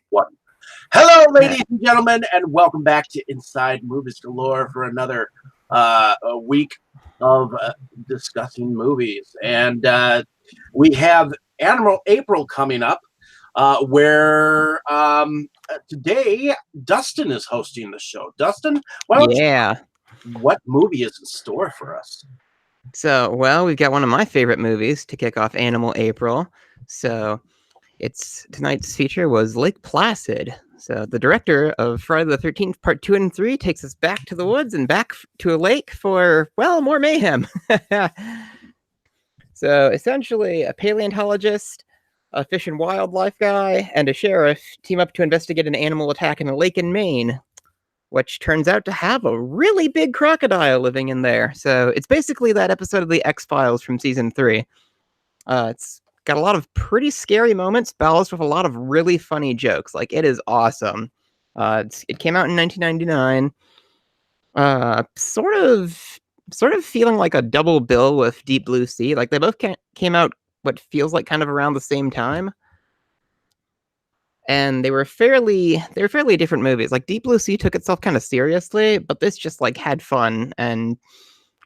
One. Hello, ladies and gentlemen, and welcome back to Inside Movies Galore for another a week of discussing movies. And we have Animal April coming up, where today Dustin is hosting the show. Dustin, why don't what movie is in store for us? So, we've got one of my favorite movies to kick off Animal April. So, tonight's feature was Lake Placid. So, the director of Friday the 13th Part 2 and 3 takes us back to the woods and back to a lake for, more mayhem. So, essentially, a paleontologist, a fish and wildlife guy, and a sheriff team up to investigate an animal attack in a lake in Maine, which turns out to have a really big crocodile living in there. So it's basically that episode of The X-Files from season 3. It's got a lot of pretty scary moments, balanced with a lot of really funny jokes. Like, it is awesome. It came out in 1999. Sort of feeling like a double bill with Deep Blue Sea. Like, they both came out what feels like kind of around the same time. And they were fairly different movies. Like, Deep Blue Sea took itself kind of seriously, but this just like had fun. And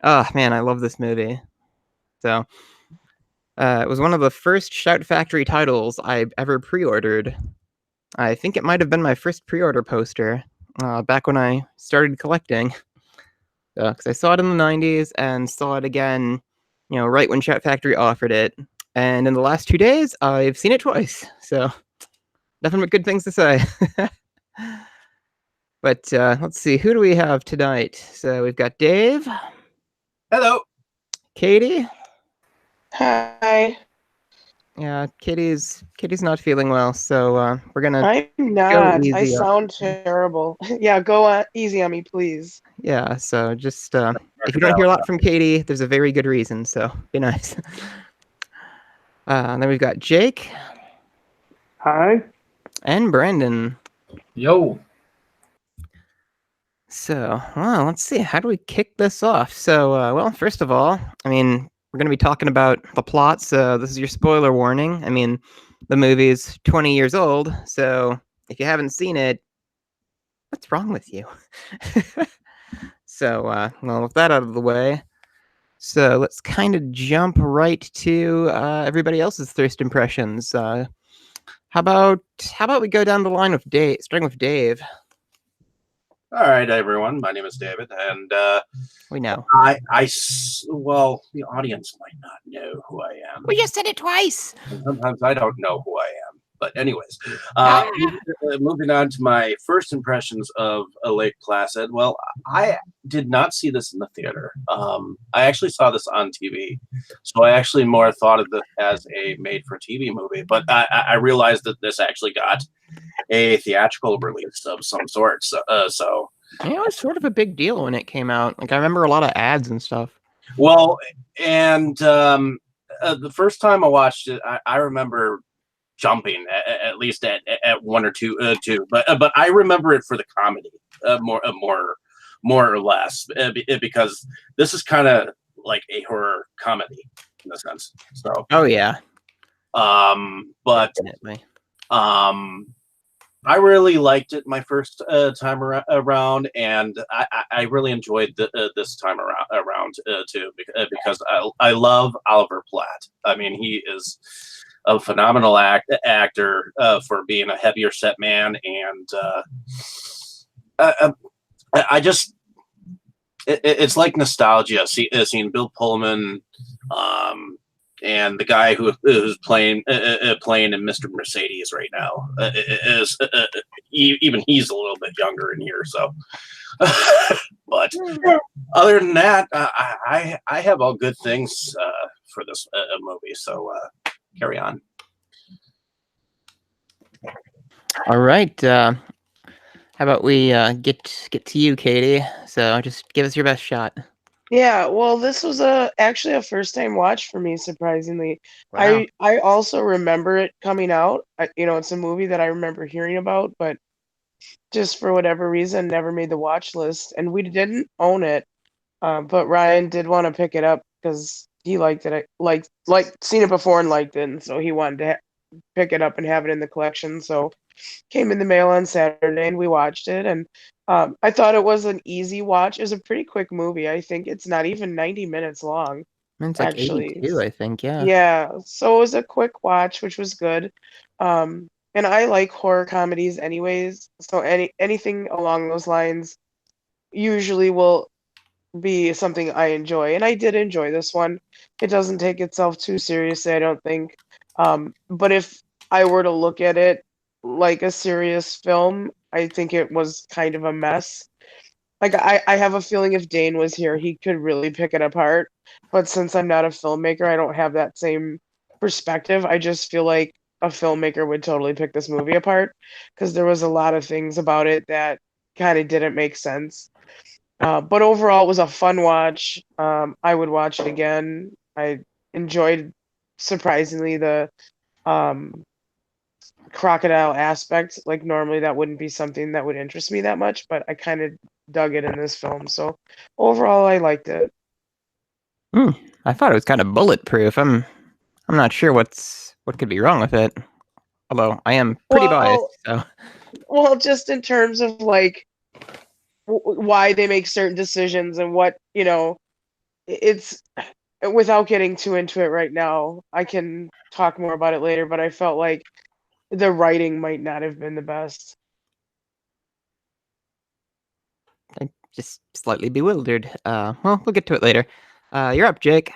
oh man, I love this movie. So it was one of the first Shout Factory titles I ever pre-ordered. I think it might have been my first pre-order poster back when I started collecting. Because I saw it in the 90s and saw it again, right when Shout Factory offered it. And in the last 2 days, I've seen it twice. So nothing but good things to say. But let's see, who do we have tonight? So we've got Dave. Hello. Katie. Hi. Yeah, Katie's not feeling well, so we're gonna. I'm not. I sound terrible. Yeah, go easy on me, please. Yeah, so just if you don't hear a lot from Katie, there's a very good reason. So be nice. And then we've got Jake. Hi. And Brandon. Yo. So, let's see. How do we kick this off? So, first of all, we're going to be talking about the plot. So this is your spoiler warning. The movie's 20 years old. So if you haven't seen it, what's wrong with you? So, with that out of the way, so let's kind of jump right to everybody else's first impressions. How about we go down the line with Dave, starting with Dave. All right, everyone. My name is David, and we know. Well, the audience might not know who I am. We just said it twice. And sometimes I don't know who I am. But anyways, moving on to my first impressions of Lake Placid. Well, I did not see this in the theater. I actually saw this on TV. So I actually more thought of this as a made-for-TV movie. But I realized that this actually got a theatrical release of some sort. So it was sort of a big deal when it came out. Like, I remember a lot of ads and stuff. Well, and the first time I watched it, I remember jumping at least at one or two, but I remember it for the comedy more or less, because this is kind of like a horror comedy in a sense. So yeah, but definitely. I really liked it my first time around, and I really enjoyed this time around too, because I love Oliver Platt. He is a phenomenal actor for being a heavier set man, and it's like nostalgia seeing Bill Pullman and the guy who's playing in Mr. Mercedes right now is even he's a little bit younger in here. So, but other than that, I have all good things for this movie. So carry on. All right. How about we get to you, Katie? So just give us your best shot. Yeah, well, this was actually a first-time watch for me, surprisingly. Wow. I also remember it coming out. It's a movie that I remember hearing about, but just for whatever reason, never made the watch list. And we didn't own it, but Ryan did want to pick it up because he liked it, like seen it before and liked it, and so he wanted to pick it up and have it in the collection. So came in the mail on Saturday, and we watched it. And I thought it was an easy watch. It was a pretty quick movie. I think it's not even 90 minutes long, It's like actually. 82, I think. Yeah. Yeah, so it was a quick watch, which was good. And I like horror comedies anyways, so anything along those lines usually will be something I enjoy, and I did enjoy this one. It doesn't take itself too seriously, I don't think. But if I were to look at it like a serious film, I think it was kind of a mess. Like I have a feeling if Dane was here, he could really pick it apart. But since I'm not a filmmaker, I don't have that same perspective. I just feel like a filmmaker would totally pick this movie apart because there was a lot of things about it that kind of didn't make sense. But overall, it was a fun watch. I would watch it again. I enjoyed surprisingly the um, crocodile aspect. Like normally that wouldn't be something that would interest me that much, but I kind of dug it in this film. So overall, I liked it. I thought it was kind of bulletproof. I'm not sure what could be wrong with it. Although I am pretty biased, so Well, just in terms of like why they make certain decisions and what, it's without getting too into it right now. I can talk more about it later, but I felt like the writing might not have been the best. I'm just slightly bewildered. Well, we'll get to it later. You're up, Jake.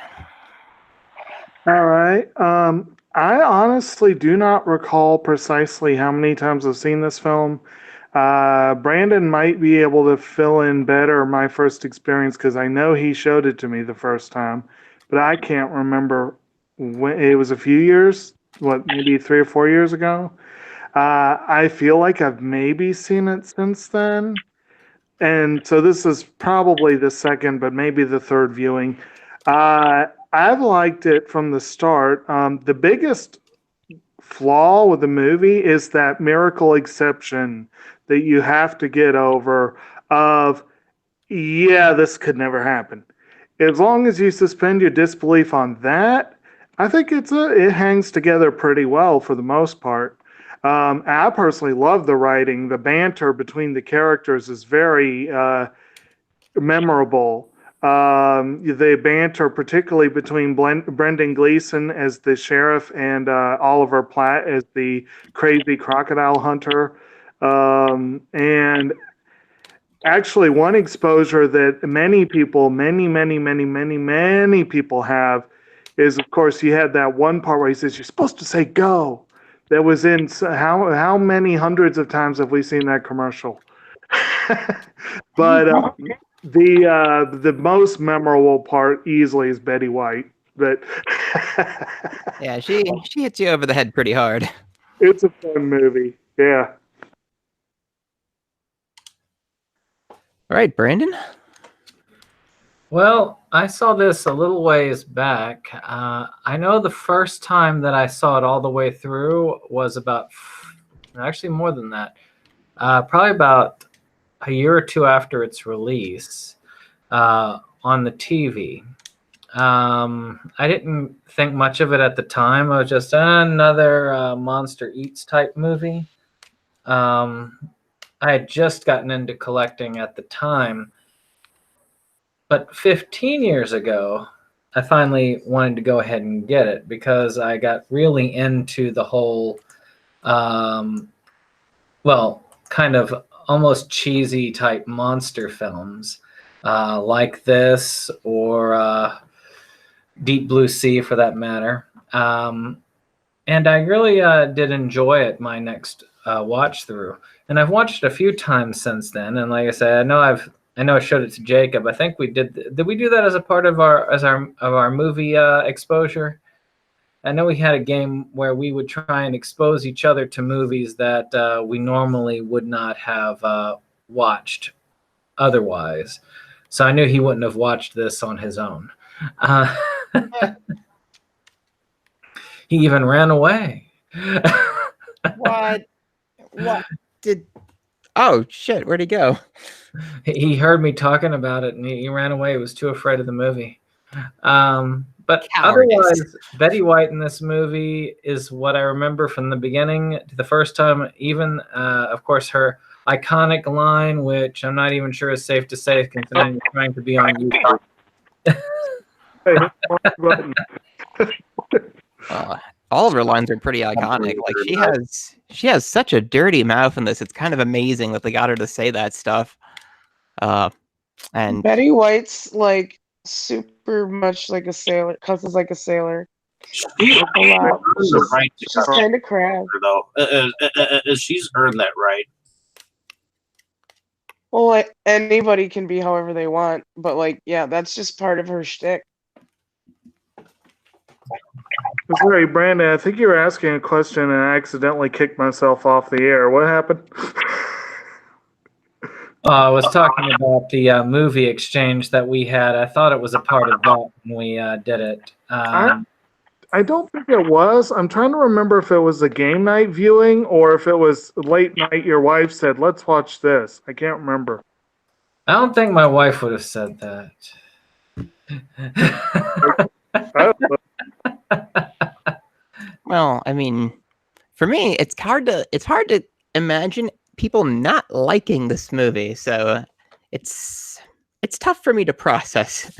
All right. I honestly do not recall precisely how many times I've seen this film. Brandon might be able to fill in better my first experience because I know he showed it to me the first time, but I can't remember when. It was a few years, what, maybe 3 or 4 years ago. I feel like I've maybe seen it since then. And so this is probably the second, but maybe the third viewing. I've liked it from the start. The biggest flaw with the movie is that miracle exception that you have to get over of, yeah, this could never happen. As long as you suspend your disbelief on that, I think it hangs together pretty well for the most part. I personally love the writing. The banter between the characters is very memorable. The banter, particularly between Brendan Gleeson as the sheriff and Oliver Platt as the crazy crocodile hunter. And actually, one exposure that many people, many people have is, of course, you had that one part where he says, "You're supposed to say go." That was in how many hundreds of times have we seen that commercial? But the most memorable part easily is Betty White. But Yeah, she hits you over the head pretty hard. it's a fun movie. Yeah. All right, Brandon. Well, I saw this a little ways back. I know the first time that I saw it all the way through was actually more than that, probably about a year or two after its release on the TV. I didn't think much of it at the time. I was just another Monster Eats type movie. I had just gotten into collecting at the time. But 15 years ago, I finally wanted to go ahead and get it because I got really into the whole, kind of almost cheesy type monster films like this or Deep Blue Sea for that matter. And I really did enjoy it my next watch through. And I've watched it a few times since then. And like I said, I know I showed it to Jacob. I think we did. Did we do that as a part of our movie exposure? I know we had a game where we would try and expose each other to movies that we normally would not have watched otherwise. So I knew he wouldn't have watched this on his own. He even ran away. What? What did? Oh shit! Where'd he go? He heard me talking about it and he ran away. He was too afraid of the movie. But Cowardice. otherwise, Betty White in this movie is what I remember from the beginning to the first time. Even, of course, her iconic line, which I'm not even sure is safe to say, considering you're trying to be on YouTube. All of her lines are pretty iconic. Like she has such a dirty mouth in this. It's kind of amazing that they got her to say that stuff. And Betty White's like super much like a sailor, cusses like a sailor. She's A lot. earned the right to She's cuss, kind of crab. though. She's earned that right. Well, like, anybody can be however they want, but like, yeah, that's just part of her shtick. Sorry, Brandon, I think you were asking a question and I accidentally kicked myself off the air. What happened? I was talking about the movie exchange that we had. I thought it was a part of that when we did it. I don't think it was. I'm trying to remember if it was a game night viewing or if it was late night. Your wife said, "Let's watch this." I can't remember. I don't think my wife would have said that. well, I mean, for me, it's hard to imagine people not liking this movie. So it's tough for me to process.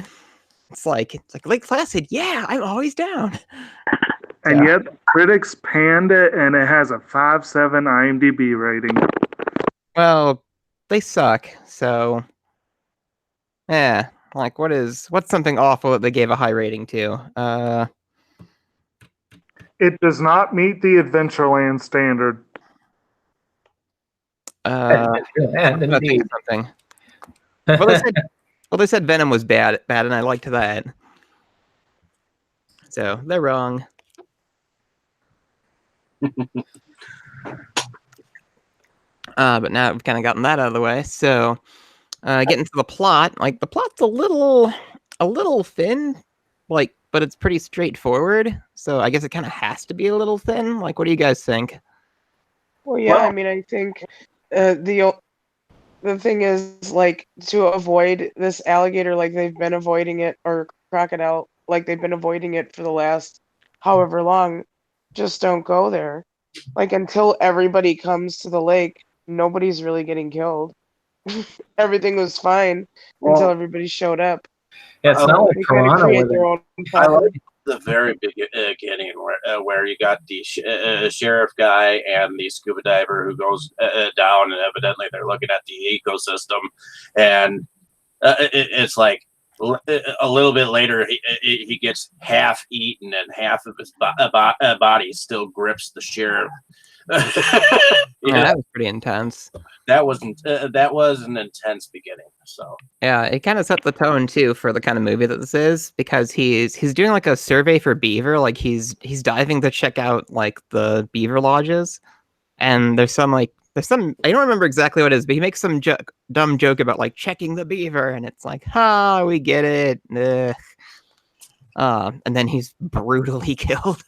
It's like Placid, yeah, I'm always down. And yet critics panned it and it has a 5.7 IMDb rating. Well, they suck. So yeah, like what's something awful that they gave a high rating to? It does not meet the Adventureland standard. I'm gonna think of something. Well, they said Venom was bad, and I liked that. So they're wrong. But now we've kind of gotten that out of the way. So getting to the plot, like the plot's a little thin, like, but it's pretty straightforward. So I guess it kind of has to be a little thin. Like, what do you guys think? Well, yeah, I mean, I think the thing is, like, to avoid this alligator, like they've been avoiding it, or crocodile, like they've been avoiding it for the last however long, just don't go there. Like, until everybody comes to the lake, nobody's really getting killed. Everything was fine until everybody showed up. Yeah, it's not like They kind of Toronto. create their own I problem. like the very beginning where you got the sheriff guy and the scuba diver who goes down, and evidently they're looking at the ecosystem, and it's like a little bit later he gets half eaten and half of his body still grips the sheriff. Yeah, that was pretty intense. That was an intense beginning. So yeah, it kind of set the tone too for the kind of movie that this is, because he's doing like a survey for beaver, like he's diving to check out like the beaver lodges, and there's some I don't remember exactly what it is, but he makes some dumb joke about like checking the beaver, and it's like, we get it. And then he's brutally killed.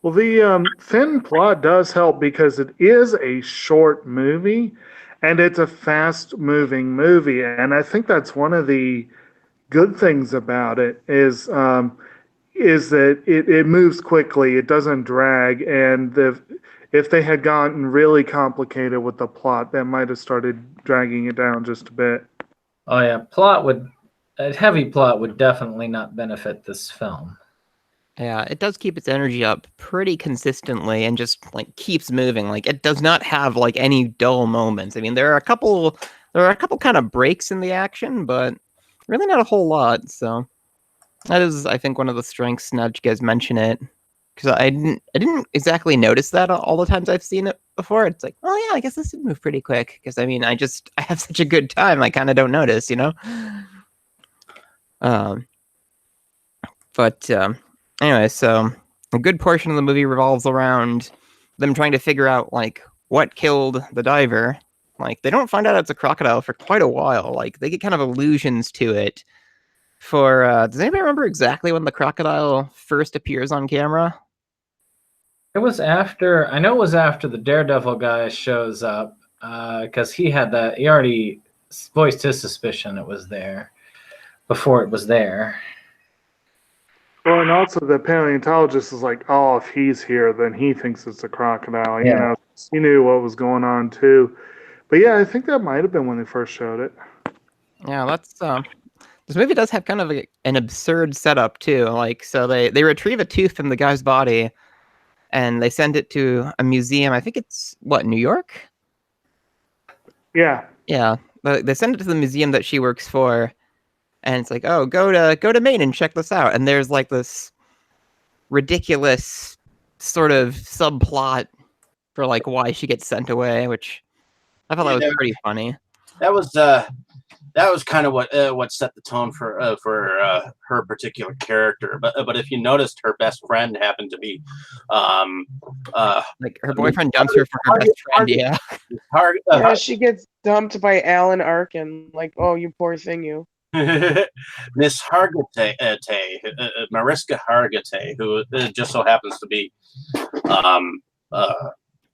Well, the thin plot does help because it is a short movie and it's a fast-moving movie. And I think that's one of the good things about it is that it moves quickly. It doesn't drag. And if they had gotten really complicated with the plot, that might have started dragging it down just a bit. Oh, yeah. A heavy plot would definitely not benefit this film. Yeah, it does keep its energy up pretty consistently and just like keeps moving. Like it does not have like any dull moments. I mean, there are a couple kind of breaks in the action, but really not a whole lot. So that is, I think, one of the strengths. Now that you guys mention it, because I didn't exactly notice that all the times I've seen it before. It's like, oh yeah, I guess this did move pretty quick. Because I mean, I have such a good time. I kind of don't notice, you know. Anyway, so a good portion of the movie revolves around them trying to figure out like what killed the diver. Like they don't find out it's a crocodile for quite a while. Like they get kind of allusions to it. Does anybody remember exactly when the crocodile first appears on camera? I know it was after the Daredevil guy shows up, because he already voiced his suspicion it was there before it was there. Well, and also the paleontologist is like, oh, if he's here, then he thinks it's a crocodile. You Yeah. know, he knew what was going on too. But yeah, I think that might have been when they first showed it. Yeah, that's this movie does have kind of an absurd setup too. Like, so they retrieve a tooth from the guy's body, and they send it to a museum. I think it's New York? Yeah. Yeah, they send it to the museum that she works for, and it's like, oh, go to Maine and check this out. And there's like this ridiculous sort of subplot for like why she gets sent away, which I thought that was pretty funny. That was kind of what set the tone for her particular character. But if you noticed, her best friend happened to be Like her boyfriend dumps her for her best friend. Yeah. Yeah, she gets dumped by Alan Arkin. Like, oh, you poor thing, you. Miss Hargitay, Mariska Hargitay, who just so happens to be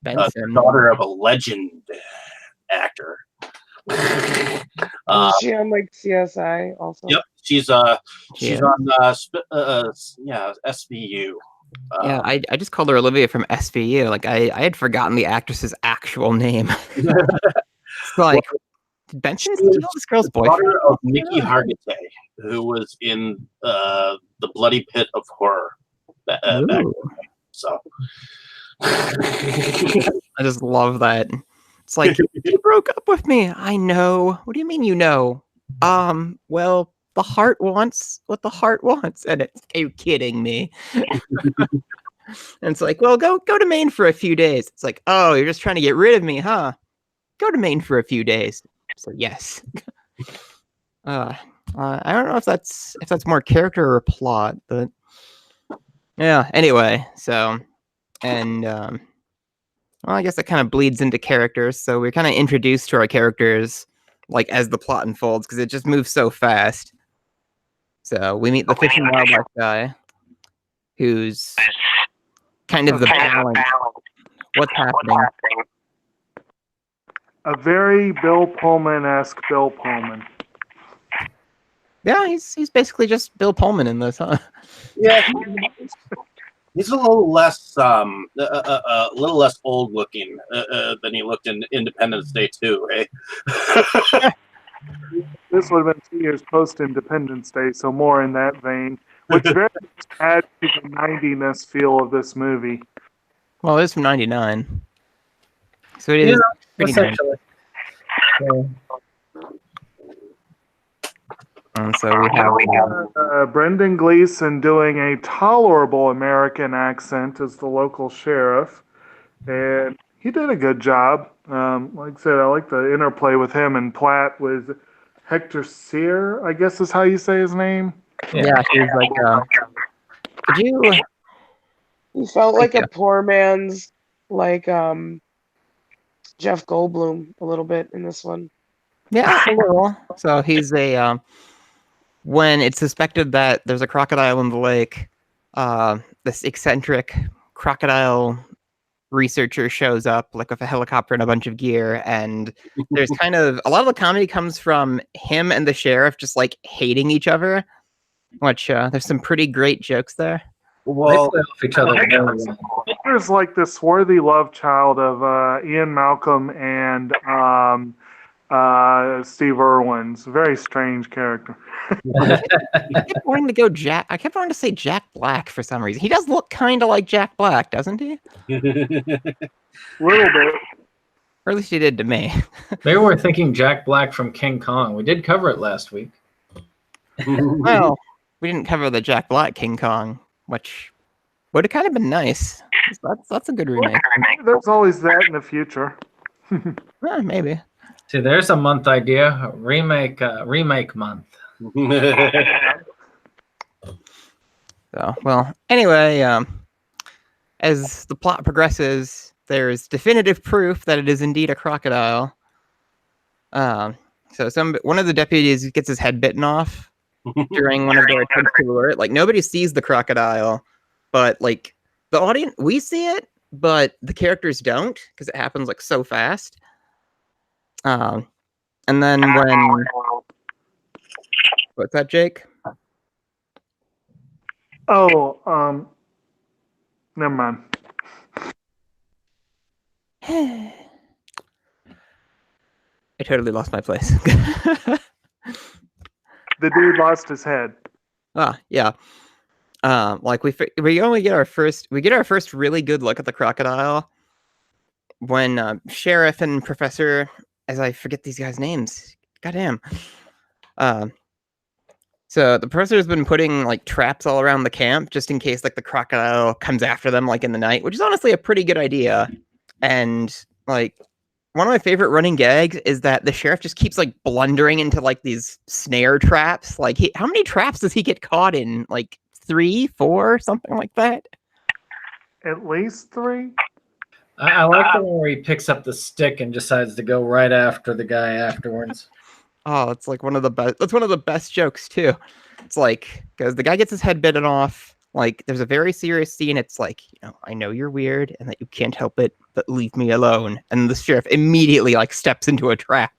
Benson. daughter of a legend actor. Is she on like CSI also? Yep, she's on SVU. Yeah, I just called her Olivia from SVU. Like I had forgotten the actress's actual name. It's like, did Benson steal this girl's boyfriend? Daughter of Mickey Hargitay, who was in the Bloody Pit of Horror back then. So I just love that. It's like, you broke up with me. I know. What do you mean you know? Well, the heart wants what the heart wants. And it's, are you kidding me? And it's like, well, go to Maine for a few days. It's like, oh, you're just trying to get rid of me, huh? Go to Maine for a few days. So yes. I don't know if that's more character or plot, but yeah. Anyway, so and well, I guess that kind of bleeds into characters. So we're kind of introduced to our characters like as the plot unfolds because it just moves so fast. So we meet the fish and wildlife guy, who's kind of the balance. What's happening? A very Bill Pullman-esque Bill Pullman. Yeah, he's basically just Bill Pullman in this, huh? yeah, he's a little less old looking than he looked in Independence Day 2, eh? This would have been 2 years post-Independence Day, so more in that vein, which very much adds to the 90-ness feel of this movie. Well, it is from '99, so it is pretty 90s. So, And so we have Brendan Gleeson doing a tolerable American accent as the local sheriff, and he did a good job. Like I said, I like the interplay with him and Platt with Hector Sear, I guess is how you say his name. yeah, he's like, could you? He felt like a poor man's, like Jeff Goldblum a little bit in this one. Yeah, a little. So he's a when it's suspected that there's a crocodile in the lake, this eccentric crocodile researcher shows up like with a helicopter and a bunch of gear, and there's kind of a lot of the comedy comes from him and the sheriff just like hating each other, which there's some pretty great jokes there. Well, they play off each other very well. There's like this swarthy love child of Ian Malcolm and Steve Irwin's very strange character. I kept wanting to say Jack Black for some reason. He does look kind of like Jack Black, doesn't he? Little bit. Or at least he did to me. Maybe we're thinking Jack Black from King Kong. We did cover it last week. Well, we didn't cover the Jack Black King Kong, which would have kind of been nice. That's a good remake. There's always that in the future. Maybe. See, there's a month idea. Remake month. So, well, anyway, as the plot progresses, there's definitive proof that it is indeed a crocodile. So one of the deputies gets his head bitten off during one of their attempts to lure it. Like, nobody sees the crocodile, but like the audience, we see it, but the characters don't because it happens like so fast. And then when what's that, Jake? Oh, never mind. I totally lost my place. The dude lost his head. Yeah. Like we only get our first really good look at the crocodile when Sheriff and Professor, as I forget these guys' names. Goddamn. So the professor's been putting like traps all around the camp just in case like the crocodile comes after them like in the night, which is honestly a pretty good idea. And like one of my favorite running gags is that the sheriff just keeps like blundering into like these snare traps. Like how many traps does he get caught in? Like 3, 4, something like that? At least 3? I like the one where he picks up the stick and decides to go right after the guy afterwards. Oh, it's like one of the best. That's one of the best jokes too. It's like because the guy gets his head bitten off. Like there's a very serious scene. It's like, I know you're weird and that you can't help it, but leave me alone. And the sheriff immediately like steps into a trap.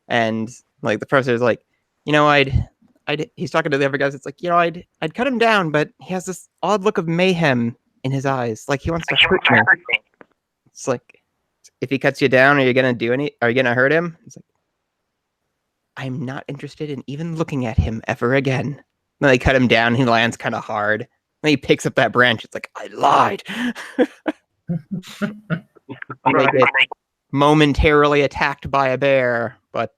And like the professor's like, he's talking to the other guys. It's like, I'd cut him down, but he has this odd look of mayhem in his eyes, like he wants to hurt me. It's like, if he cuts you down, are you gonna hurt him? It's like, I'm not interested in even looking at him ever again. Then they cut him down. He lands kind of hard. Then he picks up that branch. It's like, I lied. They get momentarily attacked by a bear, but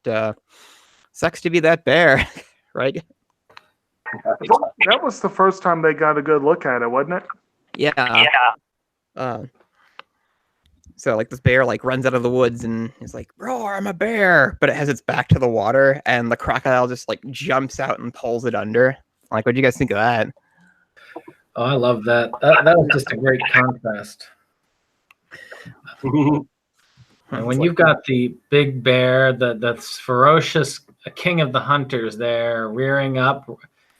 sucks to be that bear, right? That was the first time they got a good look at it, wasn't it? Yeah. So like this bear like runs out of the woods and is like, roar, I'm a bear, but it has its back to the water and the crocodile just like jumps out and pulls it under. Like, what do you guys think of that? Oh, I love that. That was just a great contrast. And when you've got the big bear, that's ferocious king of the hunters there rearing up,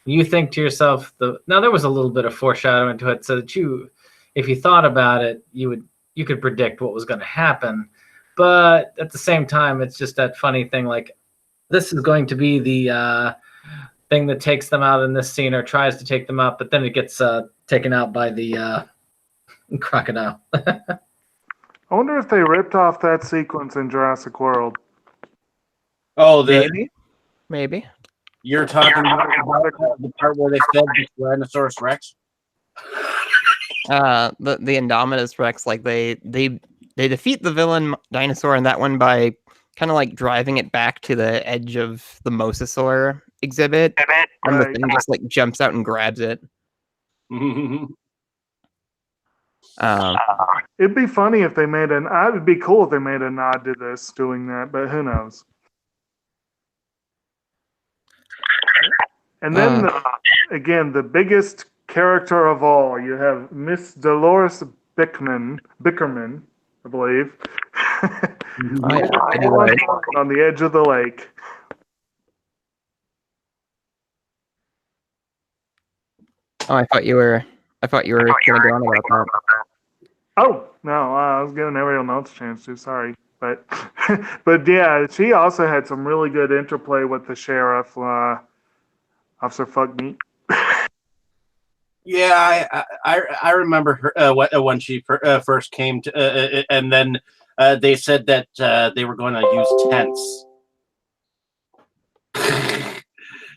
you think to yourself, now there was a little bit of foreshadowing to it, so that if you thought about it, you could predict what was going to happen. But at the same time, it's just that funny thing, like this is going to be the thing that takes them out in this scene or tries to take them out, but then it gets taken out by the crocodile. I wonder if they ripped off that sequence in Jurassic World. Oh, Maybe. You're talking about the part where they fed the Tyrannosaurus Rex? The Indominus Rex, like they defeat the villain dinosaur in that one by kind of like driving it back to the edge of the mosasaur exhibit, and the thing just like jumps out and grabs it. It'd be funny if they made it'd be cool if they made a nod to this doing that, but who knows? And then again, the biggest character of all, you have Miss Dolores Bickerman, I believe. On the edge of the lake. Oh, I thought you were going to go on about that. Oh no, I was giving everyone else a chance to. Sorry, but yeah, she also had some really good interplay with the sheriff, Officer Fuckmeat. Yeah, I remember her when she first came to, and then they said that they were going to use tents.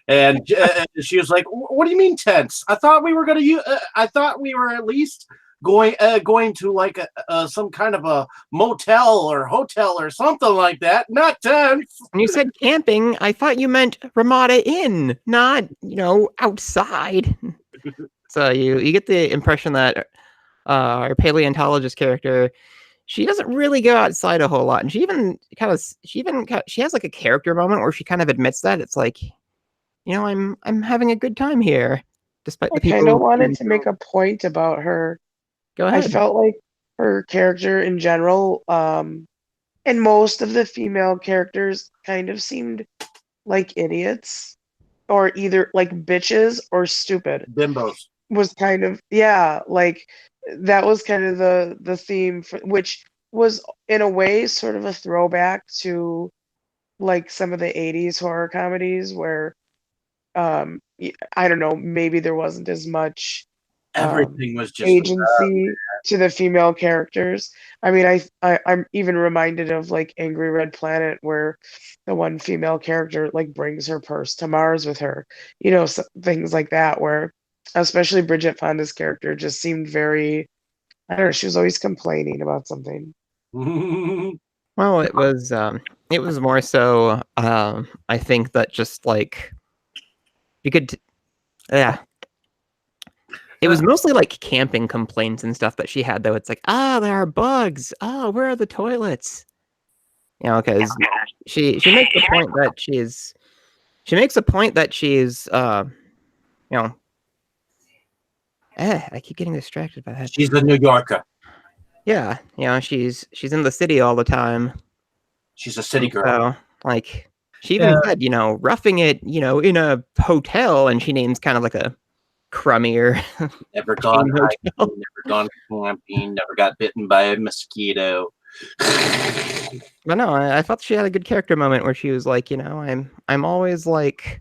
And she was like, "What do you mean tents? I thought we were going to use. I thought we were at least going to like some kind of a motel or hotel or something like that. Not tents." When you said camping, I thought you meant Ramada Inn, not outside. So you get the impression that our paleontologist character, she doesn't really go outside a whole lot, and she has like a character moment where she kind of admits that it's like, I'm having a good time here, despite the people. I kind of wanted to make a point about her. Go ahead. I felt like her character in general, and most of the female characters kind of seemed like idiots, or either like bitches or stupid. Bimbos. Was kind of, like that was kind of the theme, which was in a way sort of a throwback to like some of the 80s horror comedies where I don't know, maybe there wasn't as much Everything was just agency to the female characters. I mean, I'm even reminded of like Angry Red Planet, where the one female character like brings her purse to Mars with her. Things like that, where especially Bridget Fonda's character just seemed very, I don't know, she was always complaining about something. Well, it was more so I think that just like you could yeah. It was mostly like camping complaints and stuff that she had, though. It's like, there are bugs. Oh, where are the toilets? Because she makes the point that she's I keep getting distracted by that. She's a New Yorker. Yeah, she's in the city all the time. She's a city girl. So, like, she even said, roughing it, in a hotel, and she names kind of like a crummier. Never gone hiking, never gone camping, never got bitten by a mosquito. But no, I thought she had a good character moment where she was like, I'm always like,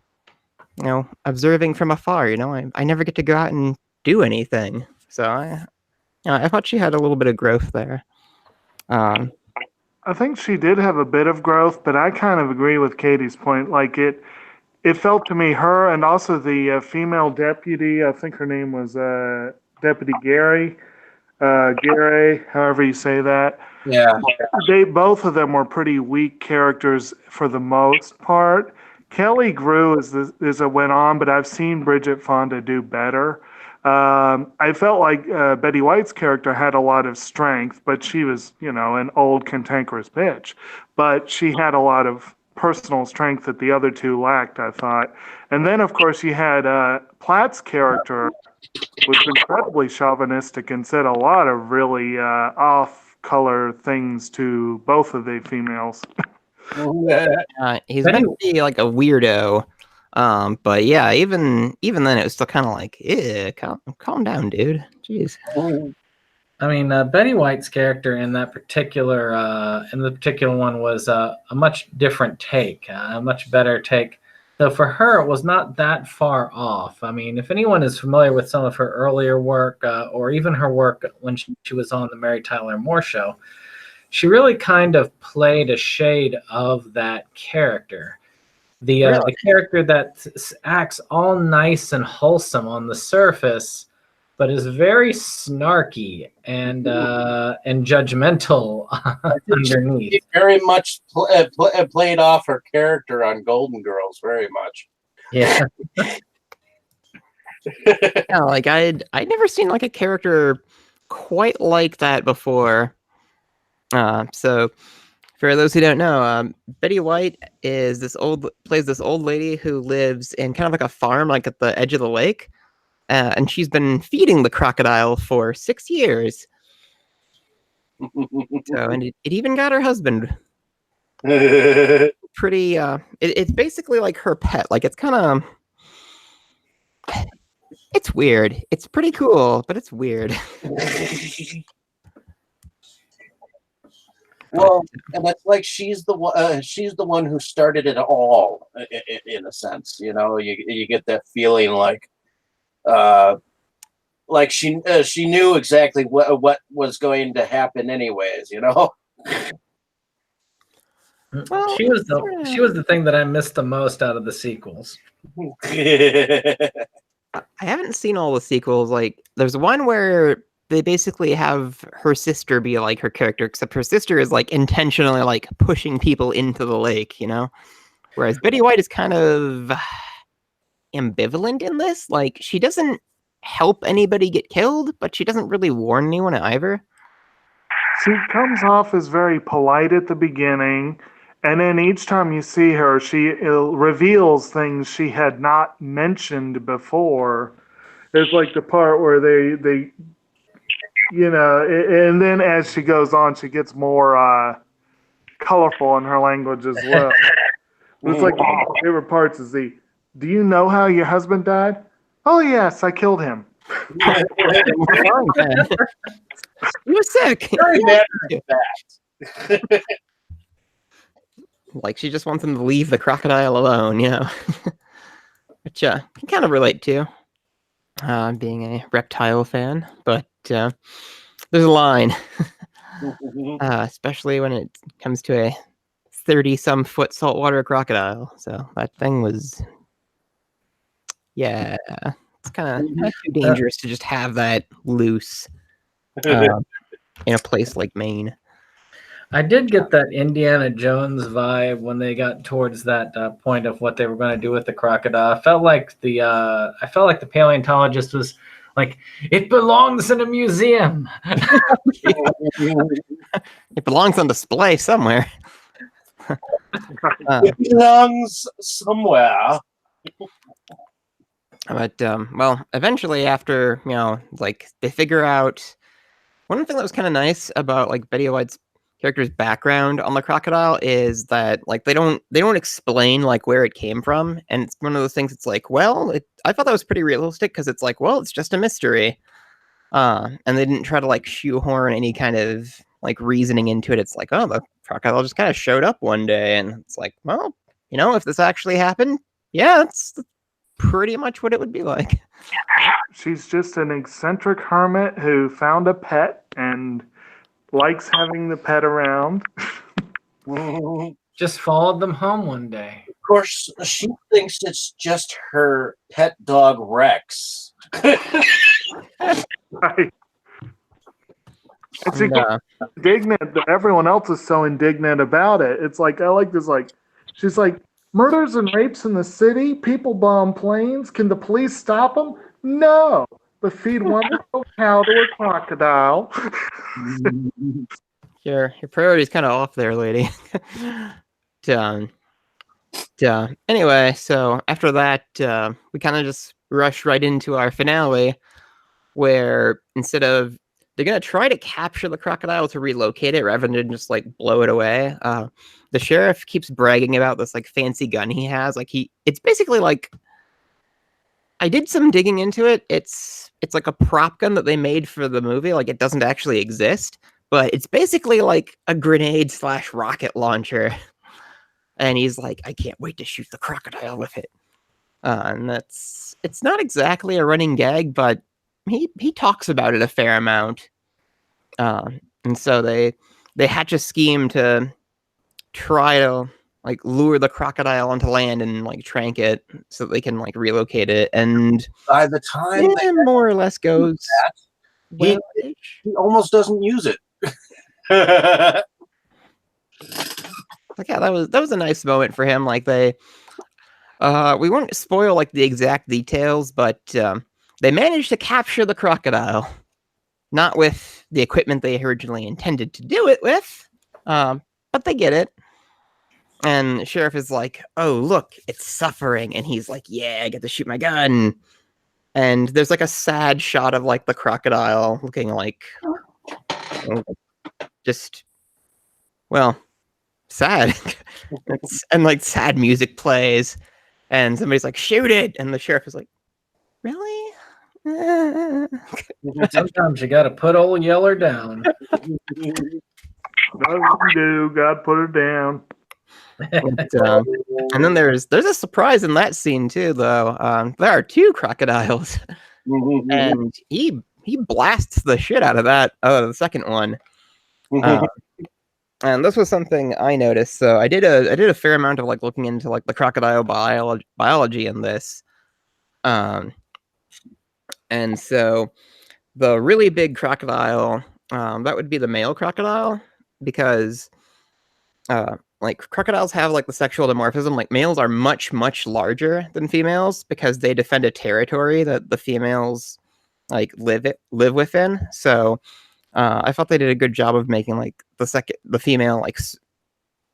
observing from afar. I never get to go out and do anything. So I thought she had a little bit of growth there. I think she did have a bit of growth, but I kind of agree with Katie's point. Like it felt to me, her and also the female deputy, I think her name was Deputy Gary, however you say that. Yeah. Both of them were pretty weak characters for the most part. Kelly grew as it went on, but I've seen Bridget Fonda do better. I felt like Betty White's character had a lot of strength, but she was, an old cantankerous bitch. But she had a lot of personal strength that the other two lacked, I thought. And then, of course, you had Platt's character, was incredibly chauvinistic and said a lot of really off-color things to both of the females. He's meant to be like a weirdo. But yeah, even then, it was still kind of like, calm down, dude. Jeez. I mean, Betty White's character in that particular one was a much different take, a much better take. Though for her, it was not that far off. I mean, if anyone is familiar with some of her earlier work, or even her work when she was on the Mary Tyler Moore Show, she really kind of played a shade of that character. The character that acts all nice and wholesome on the surface, but is very snarky and judgmental underneath. She very much played off her character on Golden Girls very much. Yeah. Yeah, like I'd never seen like a character quite like that before. So for those who don't know, Betty White plays this old lady who lives in kind of like a farm, like at the edge of the lake. And she's been feeding the crocodile for 6 years. And it even got her husband. Pretty, it's basically like her pet. Like, it's kind of, it's weird. It's pretty cool, but it's weird. Well, and that's like she's the one who started it all, in a sense. You get that feeling like she knew exactly what was going to happen, anyways. Well, She was the thing that I missed the most out of the sequels. I haven't seen all the sequels. Like, there's one where they basically have her sister be like her character, except her sister is like intentionally like pushing people into the lake, whereas Betty White is kind of ambivalent in this. Like, she doesn't help anybody get killed, but she doesn't really warn anyone either. She comes off as very polite at the beginning, and then each time you see her, she reveals things she had not mentioned before. There's like the part where they and then as she goes on, she gets more colorful in her language as well. It's like one of my favorite parts is do you know how your husband died? Oh, yes, I killed him. He was sick. Very matter of fact. Like, she just wants him to leave the crocodile alone, which I can kind of relate to, being a reptile fan. But there's a line, especially when it comes to a 30-some foot saltwater crocodile. So that thing was, yeah, it's kind of too dangerous to just have that loose in a place like Maine. I did get that Indiana Jones vibe when they got towards that point of what they were going to do with the crocodile. I felt like the paleontologist was like, "It belongs in a museum." It belongs on display somewhere. It belongs somewhere. But well, eventually, after like they figure out one thing that was kind of nice about like Betty White's character's background on the crocodile is that like they don't explain like where it came from, and it's one of those things. It's like, well, I thought that was pretty realistic because it's like, well, it's just a mystery, and they didn't try to like shoehorn any kind of like reasoning into it. It's like, oh, the crocodile just kind of showed up one day, and it's like, well, if this actually happened, yeah, it's pretty much what it would be like. She's just an eccentric hermit who found a pet and likes having the pet around. Just followed them home one day. Of course, she thinks it's just her pet dog Rex. Right. And she gets indignant that everyone else is so indignant about it. It's like, I like this, like, she's like, murders and rapes in the city, people bomb planes, can the police stop them? No, but feed one little cow to a crocodile. Your priority's kind of off there, lady. Anyway, so after that, we kind of just rush right into our finale, where instead of they're gonna try to capture the crocodile to relocate it rather than just like blow it away. The sheriff keeps bragging about this like fancy gun he has. Like it's basically like, I did some digging into it. It's like a prop gun that they made for the movie. Like it doesn't actually exist, but it's basically like a grenade / rocket launcher. And he's like, I can't wait to shoot the crocodile with it. And it's not exactly a running gag, but he talks about it a fair amount. And so they hatch a scheme to try to like lure the crocodile onto land and like trank it so that they can like relocate it. And by the time it more or less goes he almost doesn't use it. Like, yeah, that was a nice moment for him. Like we won't spoil like the exact details, but they managed to capture the crocodile, not with the equipment they originally intended to do it with, but they get it. And the sheriff is like, oh, look, it's suffering. And he's like, yeah, I get to shoot my gun. And there's like a sad shot of like the crocodile looking like, just, well, sad. And like sad music plays. And somebody's like, shoot it. And the sheriff is like, really? Sometimes you got to put old Yeller down. God put her down. And then there's a surprise in that scene too, though. There are 2 crocodiles, and he blasts the shit out of that. The second one. And this was something I noticed. So I did a fair amount of like looking into like the crocodile biology in this. And so the really big crocodile, that would be the male crocodile, because like crocodiles have like the sexual dimorphism. Like males are much larger than females because they defend a territory that the females like live within. So I thought they did a good job of making like the female like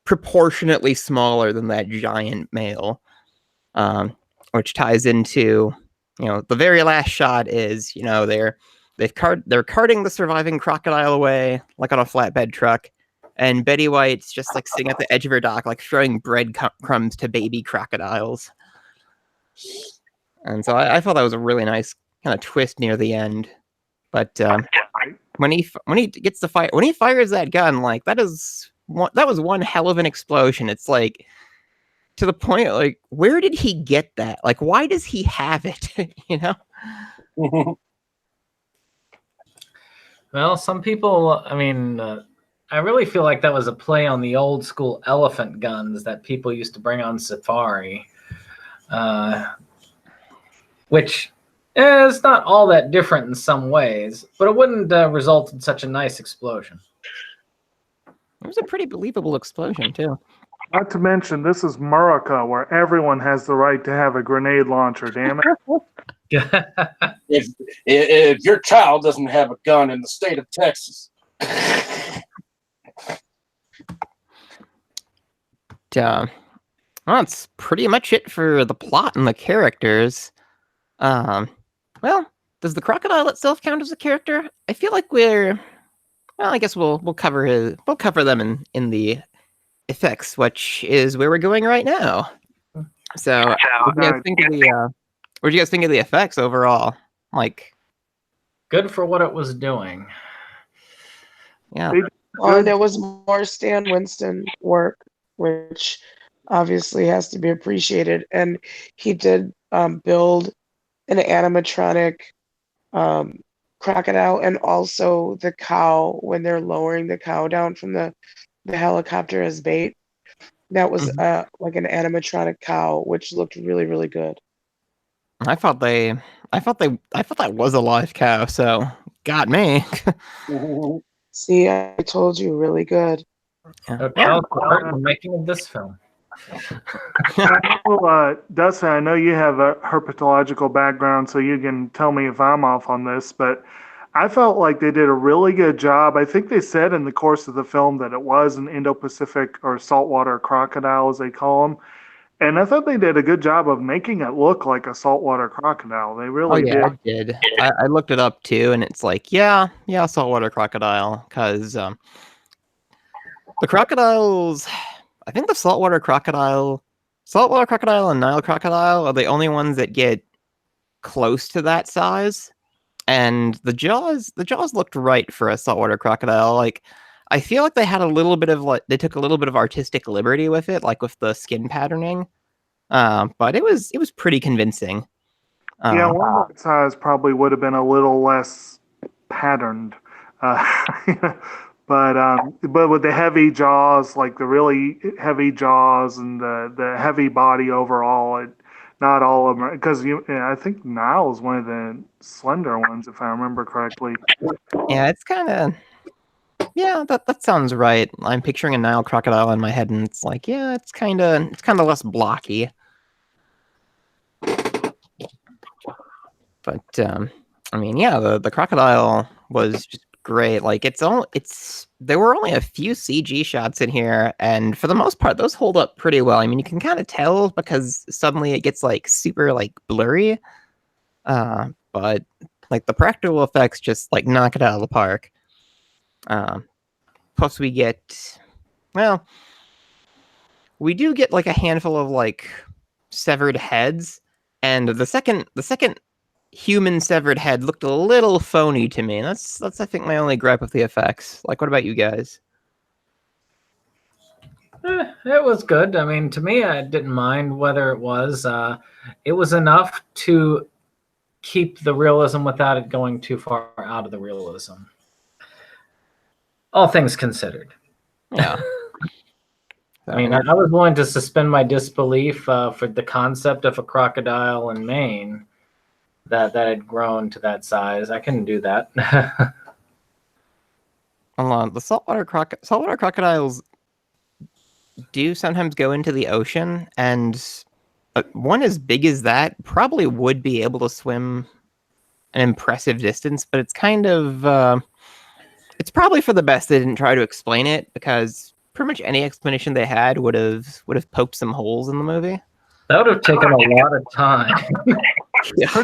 proportionately smaller than that giant male, which ties into the very last shot is they're carting the surviving crocodile away like on a flatbed truck. And Betty White's just like sitting at the edge of her dock, like throwing bread crumbs to baby crocodiles. And so I thought that was a really nice kind of twist near the end. But when he gets to fire, when he fires that gun, like that was one hell of an explosion. It's like to the point, like, where did he get that? Like, why does he have it? You know? Well, some people, I mean, I really feel like that was a play on the old school elephant guns that people used to bring on safari, which is not all that different in some ways, but it wouldn't result in such a nice explosion. It was a pretty believable explosion, too. Not to mention, this is America, where everyone has the right to have a grenade launcher. Damn it! If your child doesn't have a gun in the state of Texas. Well, that's pretty much it for the plot and the characters. Well, does the crocodile itself count as a character? I feel like well, I guess we'll cover them in the effects, which is where we're going right now. So, what do you guys think of the effects overall? Like, good for what it was doing. Yeah. And it was more Stan Winston work, which obviously has to be appreciated. And he did build an animatronic crocodile, and also the cow when they're lowering the cow down from the helicopter as bait. That was like an animatronic cow, which looked really, really good. I thought that was a live cow, so got me. See, I told you, really good. Tell us the making of this film. Dustin, I know you have a herpetological background, so you can tell me if I'm off on this, but I felt like they did a really good job. I think they said in the course of the film that it was an Indo-Pacific or saltwater crocodile, as they call them. And I thought they did a good job of making it look like a saltwater crocodile. They really did. I looked it up too, and it's like, yeah, saltwater crocodile, because the crocodiles, I think the saltwater crocodile and Nile crocodile are the only ones that get close to that size. And the jaws looked right for a saltwater crocodile. Like, I feel like they had a little bit of they took a little bit of artistic liberty with it, like with the skin patterning. But it was pretty convincing. Yeah, one that size probably would have been a little less patterned. But with the heavy jaws, like the really heavy jaws and the heavy body overall, not all of them, because I think Nile is one of the slender ones, if I remember correctly. Yeah, it's kind of, that sounds right. I'm picturing a Nile crocodile in my head, and it's like, yeah, it's kind of less blocky. But I mean, yeah, the crocodile was just great. Like, there were only a few CG shots in here, and for the most part, those hold up pretty well. I mean, you can kind of tell because suddenly it gets like super like blurry. But like the practical effects just like knock it out of the park. Plus we do get like a handful of like severed heads, and the second human severed head looked a little phony to me. That's I think my only gripe with the effects. Like, what about you guys? It was good. I mean, to me, I didn't mind whether it was. It was enough to keep the realism without it going too far out of the realism. All things considered. Yeah. I mean, I was willing to suspend my disbelief for the concept of a crocodile in Maine that had grown to that size. I couldn't do that. The saltwater crocodiles do sometimes go into the ocean, and one as big as that probably would be able to swim an impressive distance, but it's kind of it's probably for the best they didn't try to explain it, because pretty much any explanation they had would have poked some holes in the movie. That would have taken a lot of time. Yeah.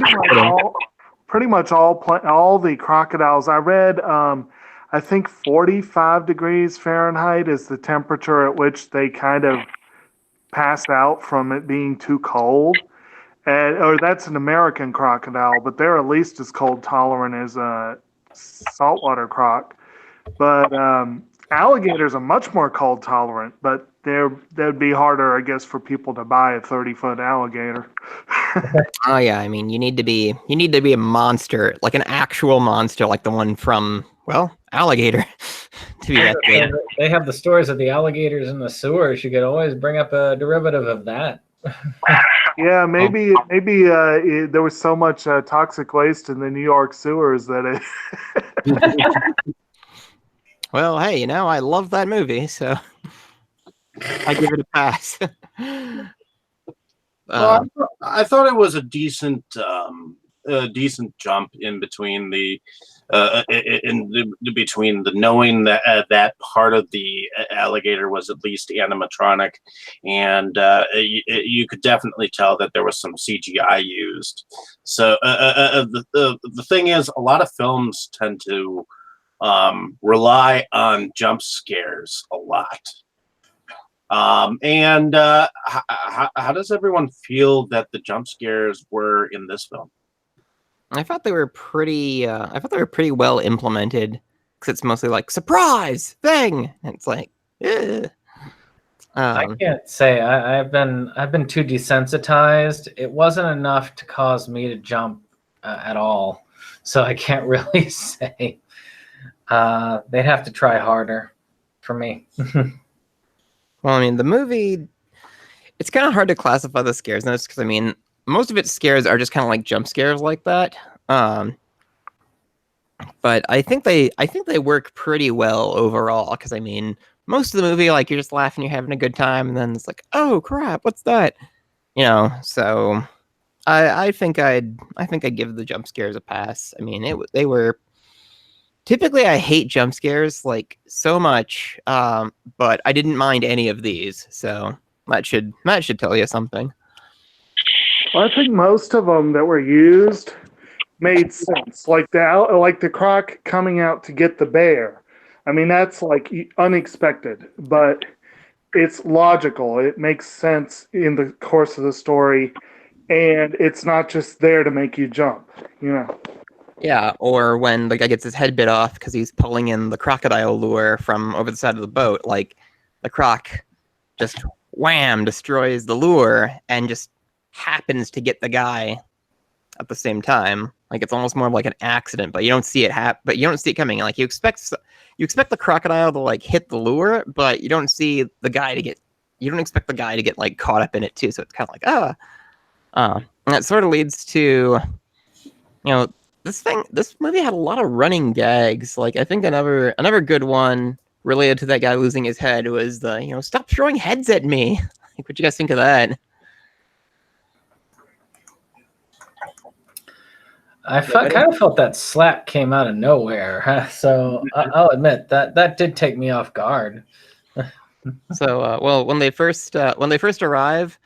Pretty much all the crocodiles. I read, I think 45 degrees Fahrenheit is the temperature at which they kind of pass out from it being too cold. Or that's an American crocodile, but they're at least as cold tolerant as a saltwater croc. But Alligators are much more cold tolerant, but that'd be harder, I guess, for people to buy a 30-foot alligator. Oh yeah, I mean, you need to be a monster, like an actual monster, like the one from, well, Alligator, to be that good. They have the stories of the alligators in the sewers. You could always bring up a derivative of that. Yeah, maybe there was so much toxic waste in the New York sewers that it. Well, hey, I love that movie, so I give it a pass. Well, I thought it was a decent jump in between between the knowing that that part of the alligator was at least animatronic, and you could definitely tell that there was some CGI used. So the thing is, a lot of films tend to rely on jump scares a lot. How does everyone feel that the jump scares were in this film? I thought they were pretty. I thought they were pretty well implemented, because it's mostly like surprise thing. And it's like, ugh. I can't say I've been too desensitized. It wasn't enough to cause me to jump at all, so I can't really say. They'd have to try harder for me. Well, I mean, the movie, it's kind of hard to classify the scares in this, because I mean, most of its scares are just kind of like jump scares like that. But I think they work pretty well overall, because I mean, most of the movie, like, you're just laughing, you're having a good time, and then it's like, oh crap, what's that? So I think I'd give the jump scares a pass. I mean, they were. Typically, I hate jump scares like so much, but I didn't mind any of these, so that should tell you something. Well, I think most of them that were used made sense, like the croc coming out to get the bear. I mean, that's like unexpected, but it's logical. It makes sense in the course of the story, and it's not just there to make you jump. Yeah, or when the guy gets his head bit off because he's pulling in the crocodile lure from over the side of the boat, like the croc just wham destroys the lure and just happens to get the guy at the same time. Like, it's almost more like an accident, but you don't see it but you don't see it coming. Like, you expect the crocodile to like hit the lure, but you don't see the guy to get. You don't expect the guy to get like caught up in it too. So it's kind of like and that sort of leads to, this movie had a lot of running gags. Like, I think another good one related to that guy losing his head was the, stop throwing heads at me. Like, what you guys think of that? I kind of felt that slap came out of nowhere. So I'll admit that did take me off guard. So, well, when they first arrive,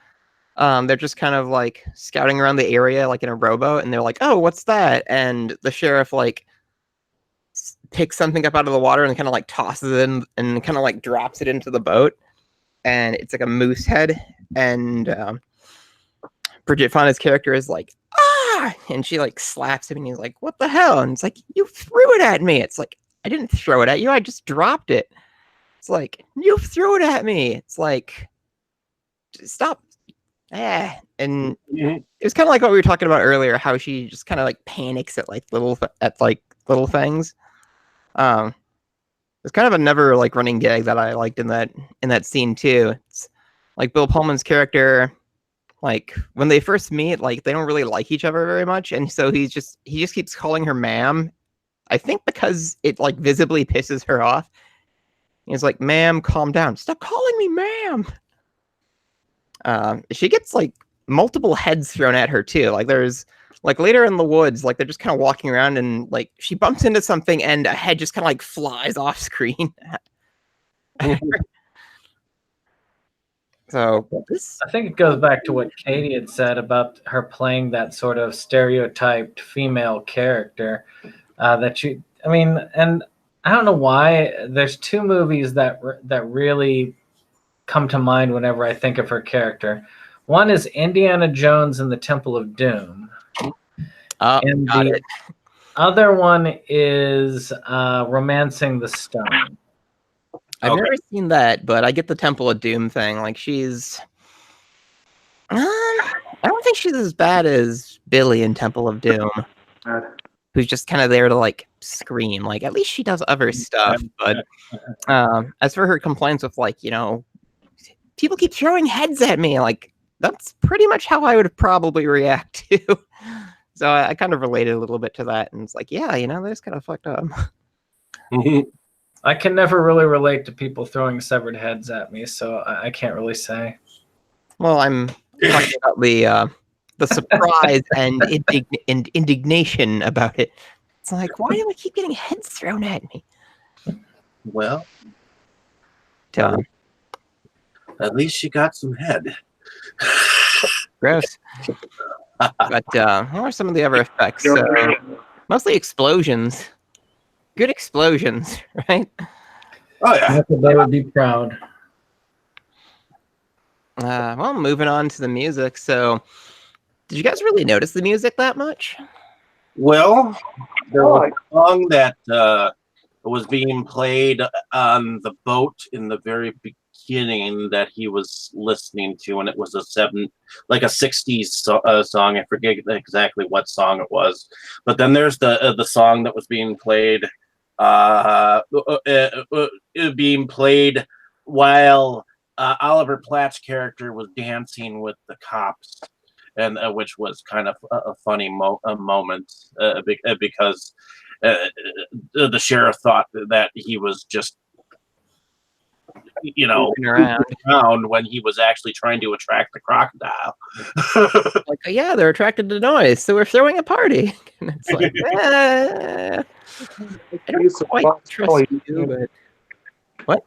they're just kind of like scouting around the area, like in a rowboat, and they're like, "Oh, what's that?" And the sheriff like picks something up out of the water and kind of like tosses it in and kind of like drops it into the boat, and it's like a moose head. And Bridget Fonda's character is like, "Ah!" and she like slaps him, and he's like, "What the hell?" And it's like, "You threw it at me." It's like, "I didn't throw it at you. I just dropped it." It's like, "You threw it at me." It's like, stop. And it was kind of like what we were talking about earlier, how she just kind of like panics at little things. There's kind of another like running gag that I liked in that scene too. It's like Bill Pullman's character, like when they first meet, like they don't really like each other very much, and so he just keeps calling her ma'am. I think because it like visibly pisses her off. He's like, "Ma'am, calm down. Stop calling me ma'am." She gets like multiple heads thrown at her too. Like, there's like later in the woods, like they're just kind of walking around and like she bumps into something and a head just kind of like flies off screen. So I think it goes back to what Katie had said about her playing that sort of stereotyped female character. And I don't know why. There's two movies that really come to mind whenever I think of her character. One is Indiana Jones and the Temple of Doom. And the other one is Romancing the Stone. I've Okay. never seen that, but I get the Temple of Doom thing. Like she's, I don't think she's as bad as Billy in Temple of Doom, who's just kind of there to like scream. Like at least she does other stuff. But as for her complaints with like, people keep throwing heads at me, like that's pretty much how I would probably react to. So I kind of related a little bit to that, and it's like, yeah, that's kind of fucked up. I can never really relate to people throwing severed heads at me, so I can't really say. Well, I'm talking about the surprise and indignation about it. It's like, why do I keep getting heads thrown at me? Well, Dumb. at least you got some head. Gross. But what are some of the other effects? Mostly explosions. Good explosions, right? Oh yeah. They would be proud. Well, moving on to the music. So, did you guys really notice the music that much? Well, there was a song that was being played on the boat in the very beginning that he was listening to, and it was a 60s song. I forget exactly what song it was, but then there's the song that was being played, being played while Oliver Platt's character was dancing with the cops, and which was kind of a funny moment because the sheriff thought that he was just Moving around when he was actually trying to attract the crocodile. like, yeah, they're attracted to noise, so we're throwing a party. And it's like, I don't quite trust you, but what?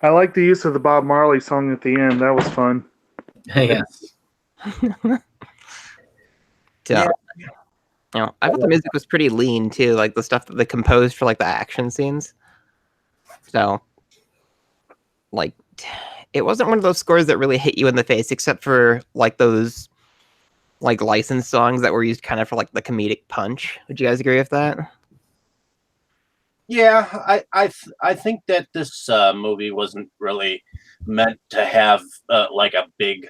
I like the use of the Bob Marley song at the end. That was fun. Yes. I thought the music was pretty lean too, like the stuff that they composed for like the action scenes. So, like, it wasn't one of those scores that really hit you in the face, except for like those like licensed songs that were used kind of for like the comedic punch. Would you guys agree with that? Yeah, I think that this movie wasn't really meant to have like a big,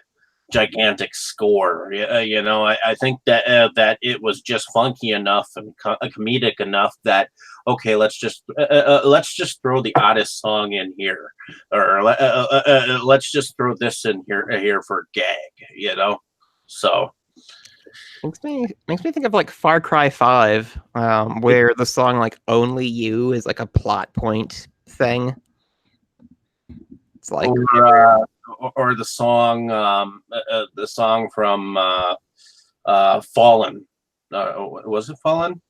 gigantic score. I think that that it was just funky enough and comedic enough that okay, let's just throw the oddest song in here, or let's just throw this in here for a gag. So. Makes me think of like Far Cry 5, where the song like "Only You" is like a plot point thing. It's like or the song from Fallen. Was it Fallen?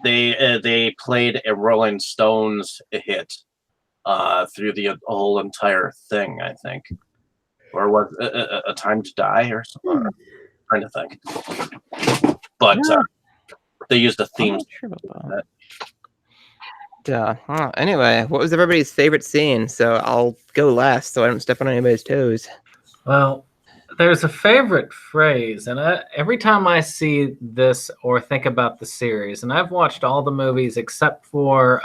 They played a Rolling Stones hit through the whole entire thing, I think. Or was a Time to Die or something? I'm trying to think. But they used a theme. Anyway, what was everybody's favorite scene? So I'll go last so I don't step on anybody's toes. Well, there's a favorite phrase, and every time I see this or think about the series, and I've watched all the movies except for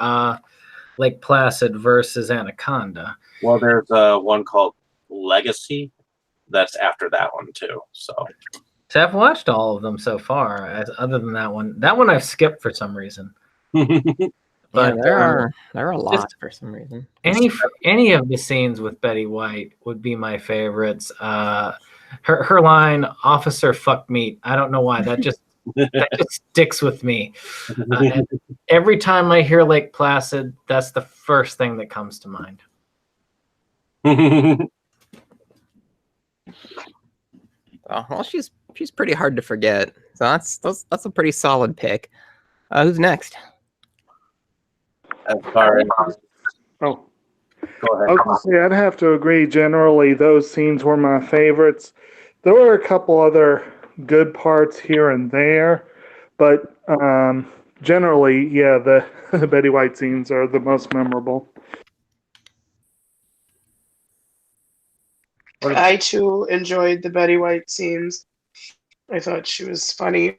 Lake Placid versus Anaconda. Well, there's one called Legacy that's after that one too. So I've watched all of them so far. Other than that one I've skipped for some reason. But there are a lot for some reason. Any of the scenes with Betty White would be my favorites. Her line, "Officer, fuck meat." I don't know why that just sticks with me. Every time I hear Lake Placid, that's the first thing that comes to mind. Well, she's pretty hard to forget. So that's a pretty solid pick. Who's next? As far as Oh, go ahead. I was gonna say I'd have to agree. Generally, those scenes were my favorites. There were a couple other good parts here and there, but generally, yeah, the Betty White scenes are the most memorable. I too enjoyed the Betty White scenes. I thought she was funny,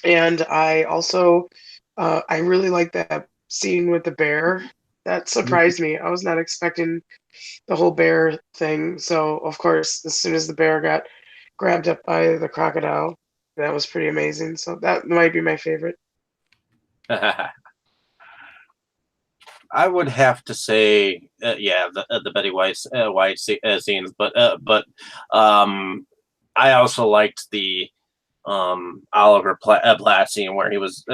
and I also I really liked that scene with the bear That surprised me. I was not expecting the whole bear thing. So, of course, as soon as the bear got grabbed up by the crocodile, that was pretty amazing. So that might be my favorite. I would have to say, the Betty White scenes, but I also liked the Oliver Platt scene where he was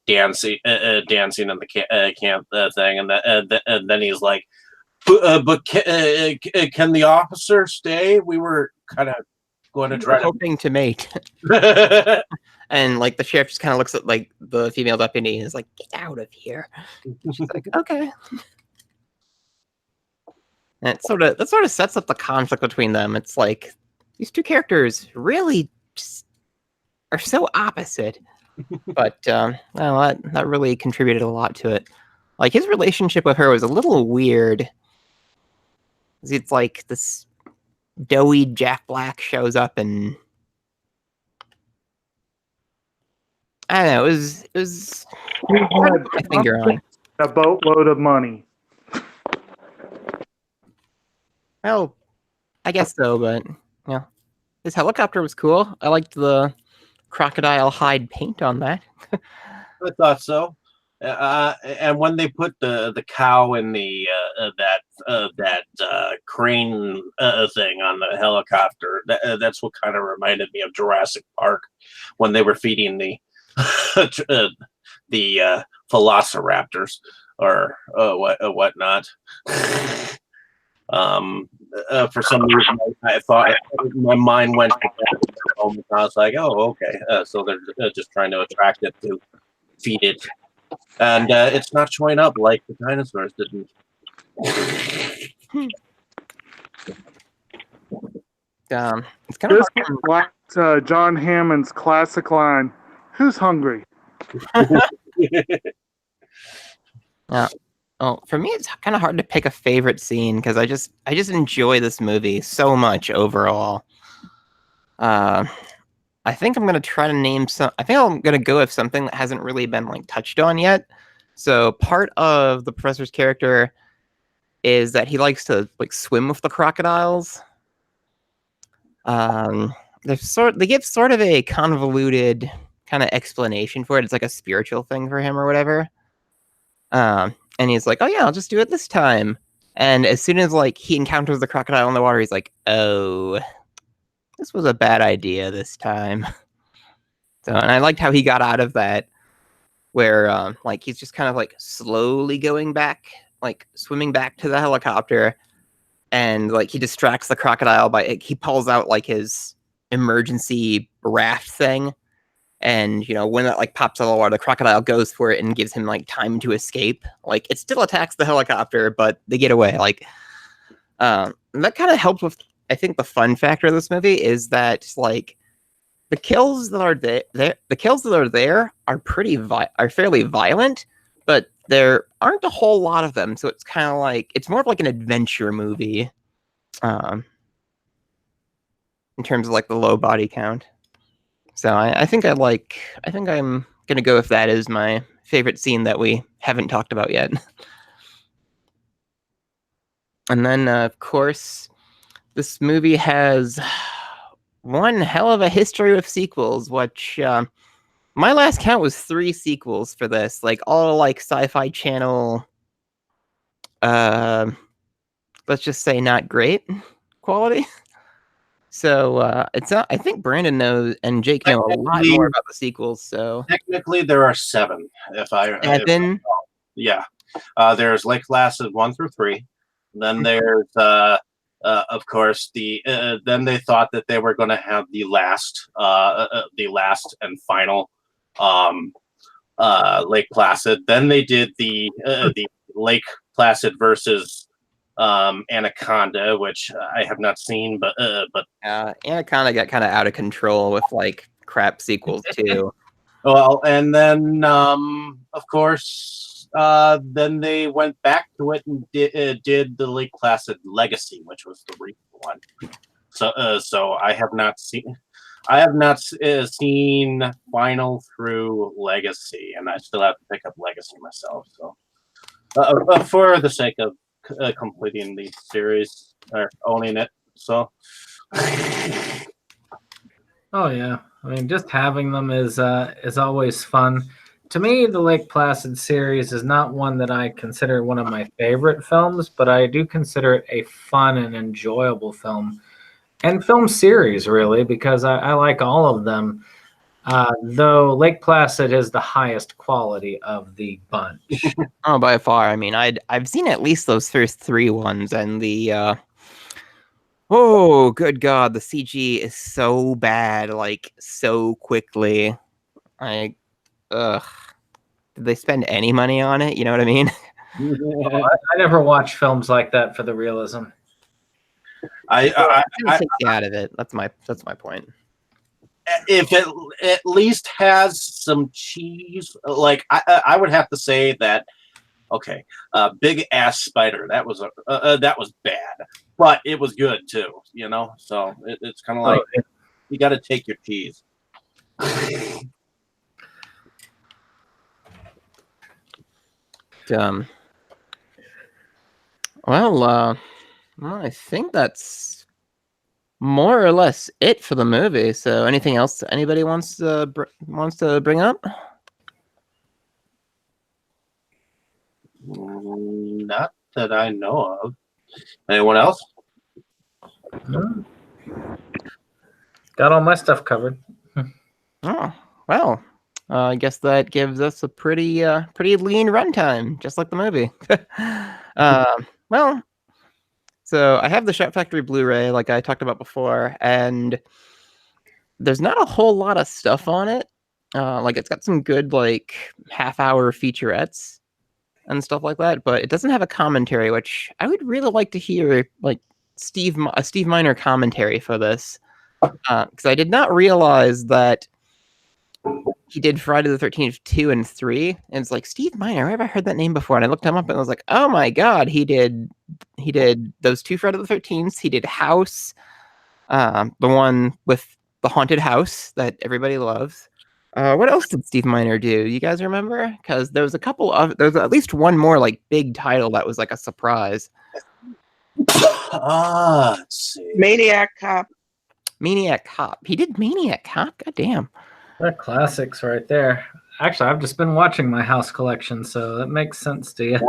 dancing in the camp thing, and then he's like, but can the officer stay? We were kind of going to try hoping to mate. to. And like the sheriff just kind of looks at like the female deputy and is like, "Get out of here." She's like, "Okay." And that sort of sets up the conflict between them. It's like these two characters really just are so opposite, but well, that really contributed a lot to it. Like his relationship with her was a little weird. It's like this doughy Jack Black shows up and I don't know. It was hard to put my finger on. A boatload of money. Well, I guess so, but yeah, this helicopter was cool. I liked the crocodile hide paint on that. I thought so. And when they put the cow in the that crane thing on the helicopter, that's what kind of reminded me of Jurassic Park when they were feeding the the velociraptors or whatnot. For some reason, I thought my mind went to that moment. I was like, "Oh, okay." So they're just trying to attract it to feed it, and it's not showing up like the dinosaurs didn't. It's kind of This lacked John Hammond's classic line, "Who's hungry?" Yeah. Oh, for me, it's kind of hard to pick a favorite scene because I just enjoy this movie so much overall. I think I'm gonna try to name some. I think I'm gonna go with something that hasn't really been like touched on yet. So part of the professor's character is that he likes to like swim with the crocodiles. They give sort of a convoluted kind of explanation for it. It's like a spiritual thing for him or whatever. And he's like, "Oh yeah, I'll just do it this time." And as soon as like he encounters the crocodile in the water, he's like, "Oh, this was a bad idea this time." So, and I liked how he got out of that, where like he's just kind of like slowly going back, like swimming back to the helicopter, and like he distracts the crocodile by he pulls out like his emergency raft thing. And, you know, when that like pops out of the water, the crocodile goes for it and gives him like time to escape. Like it still attacks the helicopter, but they get away. Like that kind of helps with, I think, the fun factor of this movie is that like the kills that are there are are fairly violent, but there aren't a whole lot of them. So it's kind of like it's more of like an adventure movie, in terms of like the low body count. So I think I'm gonna go with that as my favorite scene that we haven't talked about yet. And then of course, this movie has one hell of a history with sequels, which my last count was 3 sequels for this, like all like Sci-Fi Channel, let's just say not great quality. So it's not. I think Brandon knows and Jake know a lot more about the sequels. So Technically, there are 7. Yeah. There's Lake Placid 1 through 3. Then there's of course then they thought that they were going to have the last and final Lake Placid. Then they did the Lake Placid versus Anaconda, which I have not seen, but Anaconda got kind of out of control with like crap sequels too. Well, and then of course then they went back to it and did the Lake Placid Legacy, which was the recent one. So I have not seen Final through Legacy, and I still have to pick up Legacy myself. So for the sake of completing the series or owning it. So, Oh yeah, I mean, just having them is always fun. To me, the Lake Placid series is not one that I consider one of my favorite films, but I do consider it a fun and enjoyable film and film series, really, because I like all of them. Though Lake Placid is the highest quality of the bunch. Oh, by far. I mean, I've seen at least those first 3 ones, and the oh, good God, the CG is so bad, like so quickly. Ugh. Did they spend any money on it? You know what I mean? I never watch films like that for the realism. I Take you out of it. That's my point. if it at least has some cheese, like I would have to say that. Okay, big ass spider. That was bad, but it was good too. You know, so it's kind of like you got to take your cheese. Well, I think that's more or less it for the movie. So, anything else anybody wants to bring up? Not that I know of. Anyone else? No. Got all my stuff covered. Oh, well. I guess that gives us a pretty lean runtime, just like the movie. Well, so I have the Shot Factory Blu-ray, like I talked about before, and there's not a whole lot of stuff on it. Like it's got some good like half-hour featurettes and stuff like that, but it doesn't have a commentary, which I would really like to hear, like a Steve Miner commentary for this, because I did not realize that he did Friday the 13th 2 and 3, and it's like Steve Miner. Where have I heard that name before? And I looked him up, and I was like, oh my god, he did those 2 Friday the 13th. He did House, the one with the haunted house that everybody loves. What else did Steve Miner do? You guys remember? Because there was at least one more like big title that was like a surprise. Let's see. Maniac Cop. Maniac Cop. He did Maniac Cop. God damn. They're classics right there. Actually, I've just been watching my house collection, so that makes sense to you.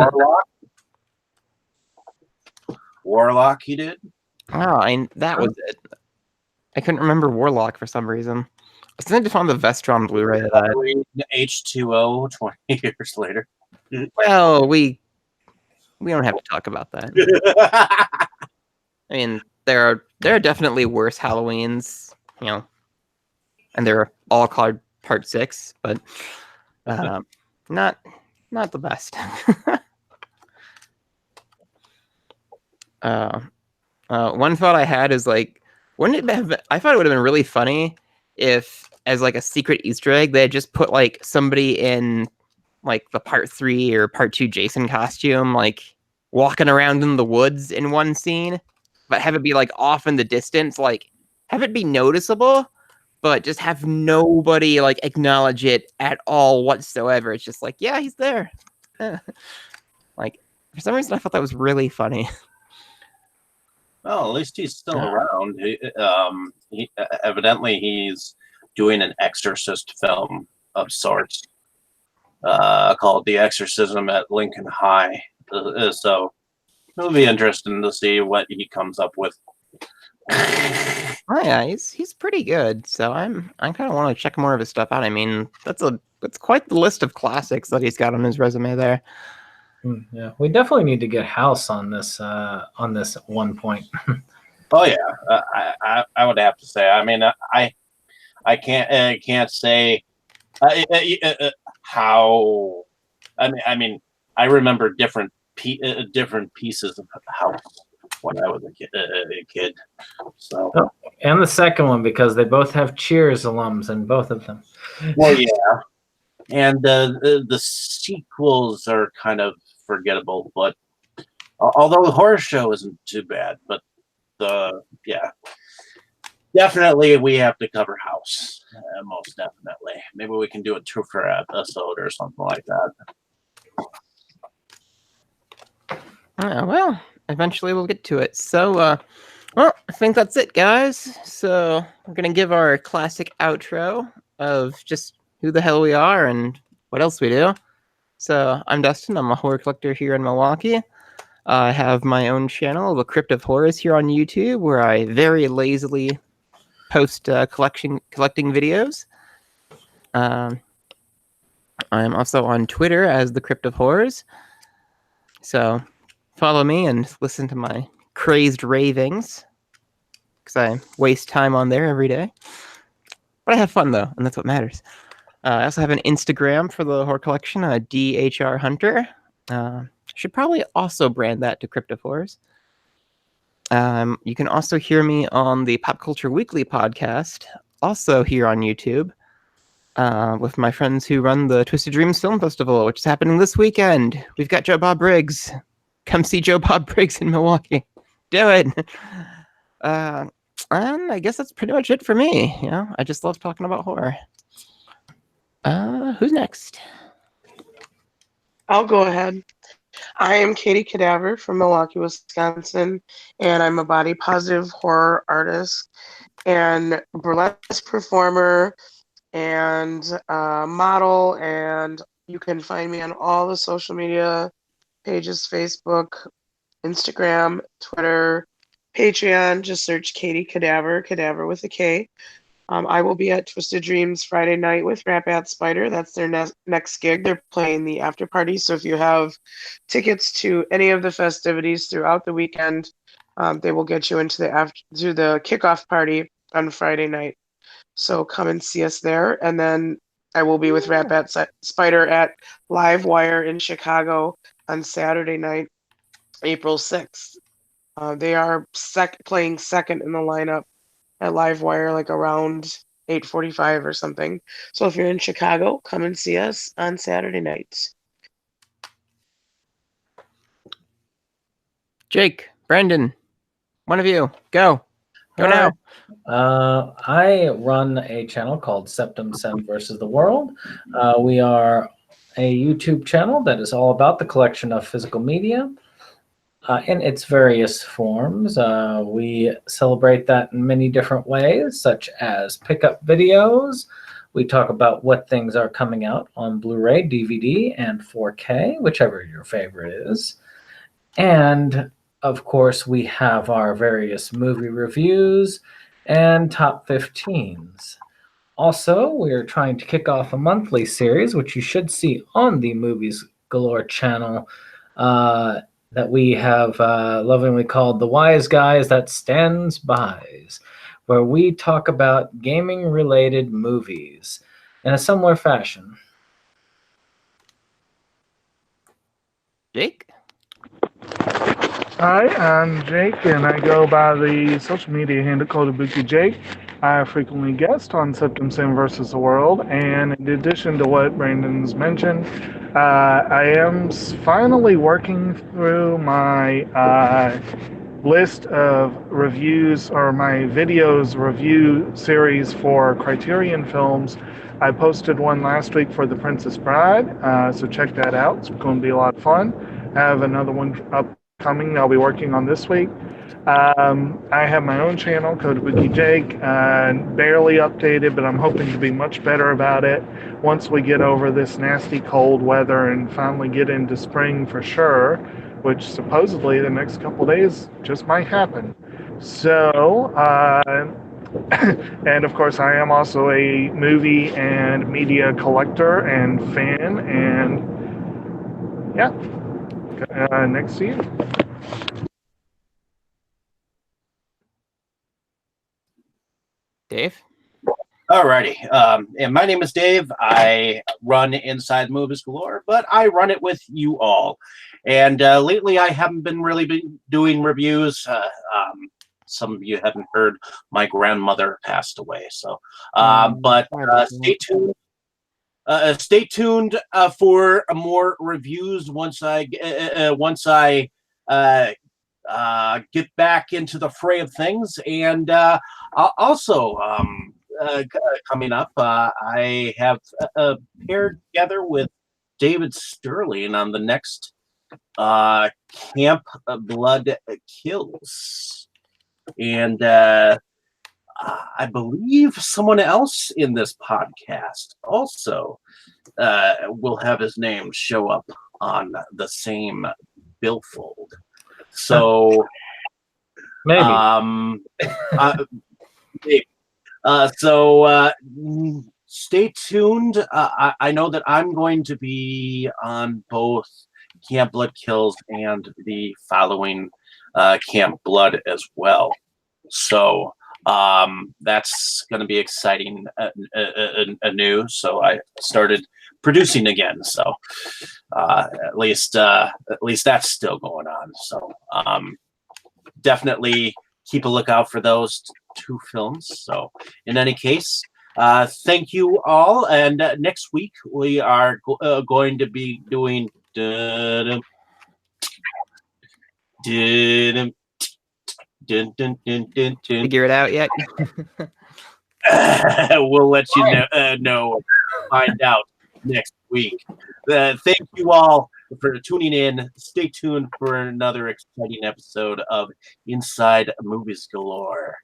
Warlock. He did. Oh, that was it. I couldn't remember Warlock for some reason. I still need to find the Vestron Blu-ray of that. H2O 20 years later. Well, we don't have to talk about that. I mean, there are definitely worse Halloweens, you know, and they're all called Part 6, but not the best. One thought I had is like, I thought it would have been really funny if, as like a secret Easter egg, they had just put like somebody in like the Part 3 or Part 2 Jason costume, like walking around in the woods in one scene, but have it be like off in the distance, like have it be noticeable, but just have nobody like acknowledge it at all whatsoever. It's just like, yeah, he's there. Like for some reason, I thought that was really funny. Well, at least he's still around. Evidently, he's doing an exorcist film of sorts called The Exorcism at Lincoln High. So it'll be interesting to see what he comes up with. Oh yeah, he's pretty good. So I kind of want to check more of his stuff out. I mean, that's quite the list of classics that he's got on his resume there. Yeah, we definitely need to get House on this at one point. Oh yeah, I would have to say. I mean, I can't say how. I mean, I remember different pieces of House when I was a kid. So and the second one, because they both have Cheers alums in both of them. Well, yeah, and the sequels are kind of forgettable, but although the horror show isn't too bad, but yeah, definitely we have to cover House, most definitely. Maybe we can do a two for episode or something like that. Well, eventually we'll get to it. So, well, I think that's it, guys. So we're gonna give our classic outro of just who the hell we are and what else we do. So I'm Dustin. I'm a horror collector here in Milwaukee. I have my own channel, The Crypt of Horrors, here on YouTube, where I very lazily post collecting videos. I'm also on Twitter as The Crypt of Horrors. So follow me and listen to my crazed ravings, because I waste time on there every day. But I have fun, though, and that's what matters. I also have an Instagram for the horror collection, DHR Hunter. Should probably also brand that to Cryptophores. You can also hear me on the Pop Culture Weekly podcast, also here on YouTube, with my friends who run the Twisted Dreams Film Festival, which is happening this weekend. We've got Joe Bob Briggs. Come see Joe Bob Briggs in Milwaukee. Do it. And I guess that's pretty much it for me. You know, I just love talking about horror. Who's next? I'll go ahead. I am Katie Cadaver from Milwaukee, Wisconsin, and I'm a body positive horror artist and burlesque performer and model. And you can find me on all the social media pages: Facebook, Instagram, Twitter, Patreon. Just search Katie Cadaver, Cadaver with a K. I will be at Twisted Dreams Friday night with Rap at Spider. That's their next gig. They're playing the after party. So if you have tickets to any of the festivities throughout the weekend, they will get you into the kickoff party on Friday night. So come and see us there. And then I will be with Rap at Spider at Live Wire in Chicago on Saturday night, April 6th. They are playing second in the lineup at Livewire, like around 8:45 or something. So if you're in Chicago, come and see us on Saturday nights. Jake, Brandon, one of you, go now. I run a channel called Septum Sem versus the World. We are a YouTube channel that is all about the collection of physical media in its various forms. We celebrate that in many different ways, such as pickup videos. We talk about what things are coming out on Blu-ray, DVD, and 4K, whichever your favorite is. And of course, we have our various movie reviews and top 15s. Also, we're trying to kick off a monthly series, which you should see on the Movies Galore channel, that we have lovingly called The Wise Guys That Stands Bys, where we talk about gaming-related movies in a similar fashion. Jake? Hi, I'm Jake, and I go by the social media handle Kotobuki Jake. I frequently guest on Septum Sim versus the World, and in addition to what Brandon's mentioned, I am finally working through my list of reviews, or my videos review series for Criterion films. I posted one last week for The Princess Bride, so check that out. It's going to be a lot of fun. I have another one upcoming I'll be working on this week. I have my own channel, Kotobuki Jake, barely updated, but I'm hoping to be much better about it once we get over this nasty cold weather and finally get into spring for sure, which supposedly the next couple days just might happen. So, and of course, I am also a movie and media collector and fan, and yeah, next to you. Dave? Alrighty. And my name is Dave. I run Inside Movies Galore, but I run it with you all. And lately, I haven't been doing reviews. Some of you haven't heard, my grandmother passed away. So, but stay tuned. Stay tuned for more reviews once I get back into the fray of things. And also, coming up, I have paired together with David Sterling on the next Camp Blood Kills. And I believe someone else in this podcast also will have his name show up on the same billfold. So Maybe. Maybe. So stay tuned. I know that I'm going to be on both Camp Blood Kills and the following Camp Blood as well. So that's going to be exciting anew. So I started producing again. So at least that's still going on. So definitely keep a lookout for those two films. So in any case, thank you all. And next week we are going to be doing Figure it out yet? We'll let you know, find out next week. Thank you all for tuning in. Stay tuned for another exciting episode of Inside Movies Galore.